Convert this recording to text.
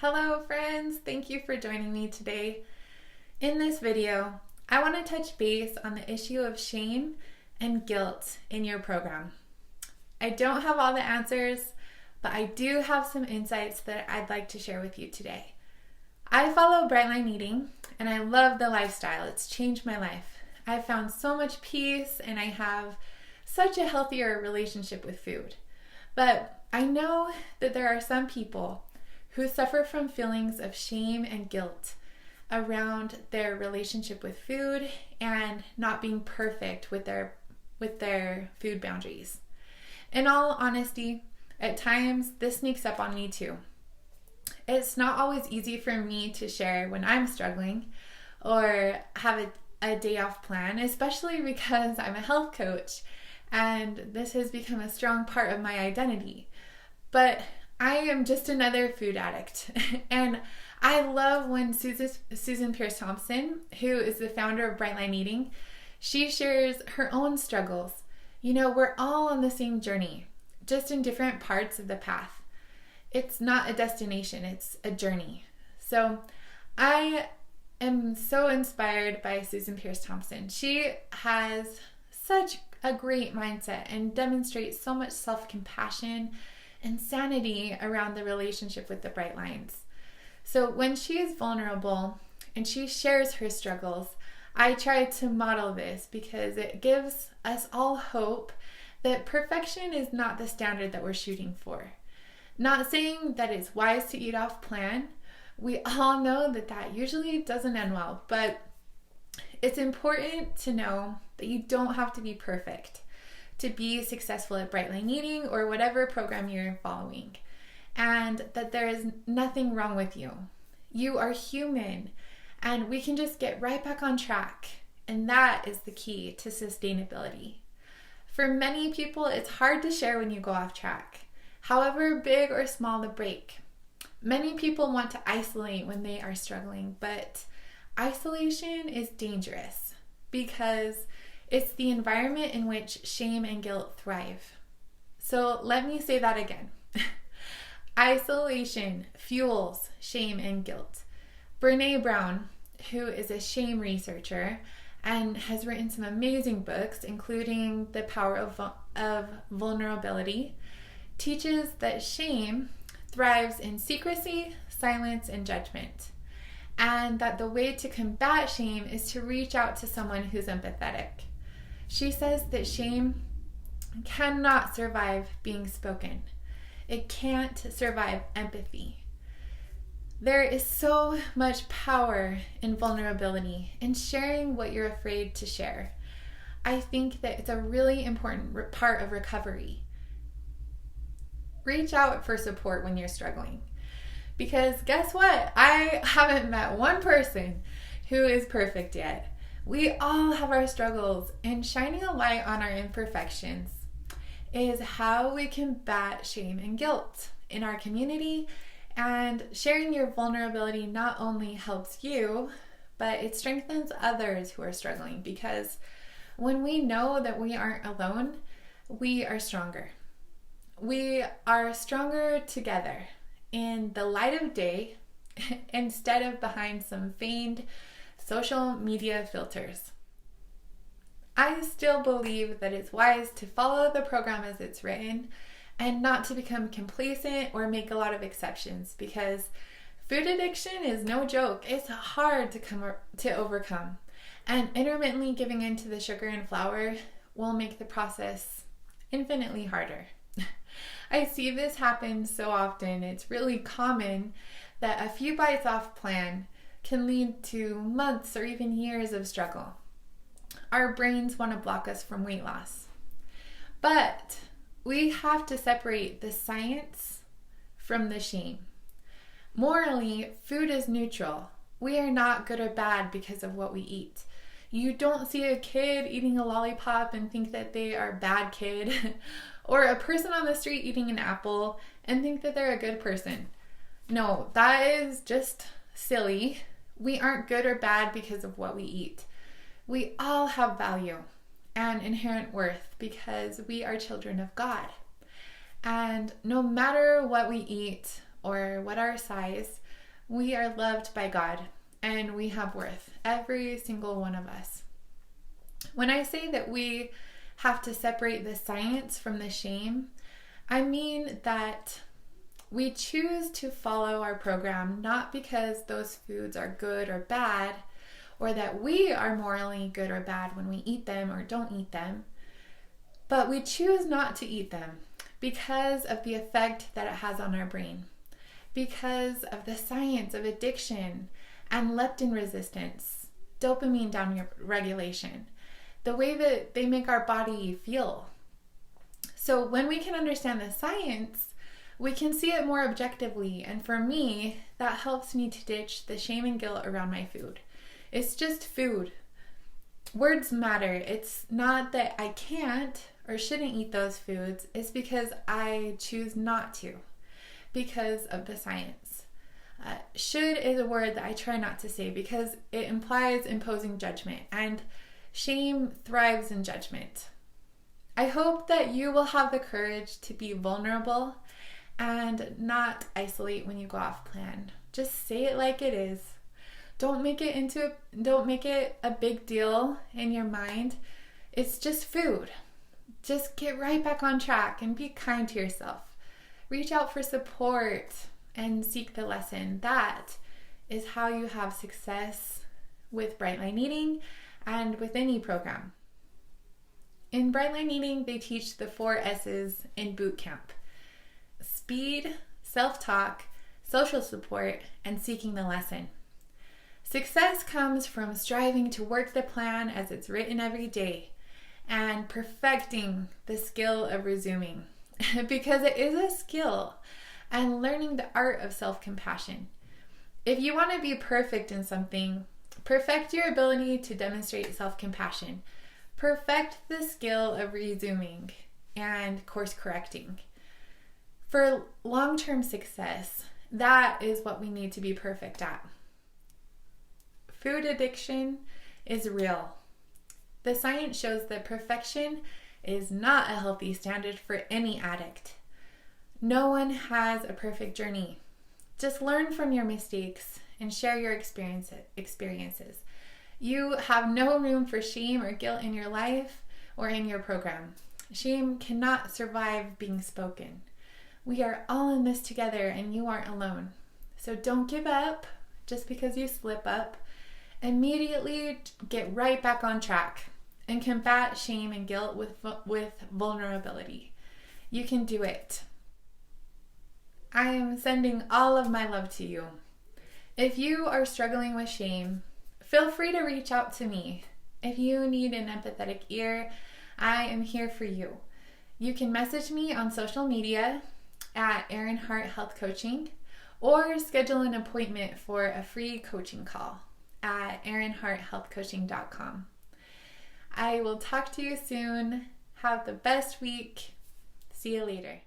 Hello friends, thank you for joining me today. In this video, I want to touch base on the issue of shame and guilt in your program. I don't have all the answers, but I do have some insights that I'd like to share with you today. I follow Brightline Eating and I love the lifestyle. It's changed my life. I've found so much peace and I have such a healthier relationship with food. But I know that there are some people who suffer from feelings of shame and guilt around their relationship with food and not being perfect with their food boundaries. In all honesty, at times this sneaks up on me too. It's not always easy for me to share when I'm struggling or have a day off plan, especially because I'm a health coach and this has become a strong part of my identity. But I am just another food addict, and I love when Susan Pierce Thompson, who is the founder of Brightline Eating, she shares her own struggles. You know, we're all on the same journey, just in different parts of the path. It's not a destination, it's a journey. So I am so inspired by Susan Pierce Thompson. She has such a great mindset and demonstrates so much self-compassion and sanity around the relationship with the bright lines. So when she is vulnerable and she shares her struggles, I try to model this because it gives us all hope that perfection is not the standard that we're shooting for. Not saying that it's wise to eat off plan. We all know that usually doesn't end well, but it's important to know that you don't have to be perfect to be successful at Brightline Eating or whatever program you're following, and that there is nothing wrong with you. You are human, and we can just get right back on track, and that is the key to sustainability. For many people, it's hard to share when you go off track, however big or small the break. Many people want to isolate when they are struggling, but isolation is dangerous because it's the environment in which shame and guilt thrive. So let me say that again. Isolation fuels shame and guilt. Brene Brown, who is a shame researcher and has written some amazing books, including The Power of Vulnerability, teaches that shame thrives in secrecy, silence, and judgment, and that the way to combat shame is to reach out to someone who's empathetic. She says that shame cannot survive being spoken. It can't survive empathy. There is so much power in vulnerability, in sharing what you're afraid to share. I think that it's a really important part of recovery. Reach out for support when you're struggling. Because guess what? I haven't met one person who is perfect yet. We all have our struggles, and shining a light on our imperfections is how we combat shame and guilt in our community. And sharing your vulnerability not only helps you, but it strengthens others who are struggling, because when we know that we aren't alone, we are stronger. We are stronger together in the light of day instead of behind some feigned social media filters. I still believe that it's wise to follow the program as it's written and not to become complacent or make a lot of exceptions, because food addiction is no joke. It's hard to overcome, and intermittently giving in to the sugar and flour will make the process infinitely harder. I see this happen so often. It's really common that a few bites off plan can lead to months or even years of struggle. Our brains want to block us from weight loss. But we have to separate the science from the shame. Morally, food is neutral. We are not good or bad because of what we eat. You don't see a kid eating a lollipop and think that they are a bad kid, or a person on the street eating an apple and think that they're a good person. No, that is just silly. We aren't good or bad because of what we eat. We all have value and inherent worth because we are children of God. And no matter what we eat or what our size, We are loved by God and we have worth, every single one of us. When I say that we have to separate the science from the shame, I mean that we choose to follow our program not because those foods are good or bad, or that we are morally good or bad when we eat them or don't eat them, but we choose not to eat them because of the effect that it has on our brain, because of the science of addiction and leptin resistance, dopamine downregulation, the way that they make our body feel. So when we can understand the science, we can see it more objectively, and for me, that helps me to ditch the shame and guilt around my food. It's just food. Words matter. It's not that I can't or shouldn't eat those foods. It's because I choose not to because of the science. Should is a word that I try not to say because it implies imposing judgment, and shame thrives in judgment. I hope that you will have the courage to be vulnerable and not isolate when you go off plan. Just say it like it is. Don't make it a big deal in your mind. It's just food. Just get right back on track and be kind to yourself. Reach out for support and seek the lesson. That is how you have success with Bright Line Eating and with any program. In Bright Line Eating, they teach the 4 S's in boot camp: speed, self-talk, social support, and seeking the lesson. Success comes from striving to work the plan as it's written every day and perfecting the skill of resuming because it is a skill, and learning the art of self-compassion. If you want to be perfect in something, perfect your ability to demonstrate self-compassion. Perfect the skill of resuming and course correcting. For long-term success, that is what we need to be perfect at. Food addiction is real. The science shows that perfection is not a healthy standard for any addict. No one has a perfect journey. Just learn from your mistakes and share your experiences. You have no room for shame or guilt in your life or in your program. Shame cannot survive being spoken. We are all in this together and you aren't alone. So don't give up just because you slip up. Immediately get right back on track and combat shame and guilt with vulnerability. You can do it. I am sending all of my love to you. If you are struggling with shame, feel free to reach out to me. If you need an empathetic ear, I am here for you. You can message me on social media at Erin Hart Health Coaching, or schedule an appointment for a free coaching call at erinharthealthcoaching.com. I will talk to you soon. Have the best week. See you later.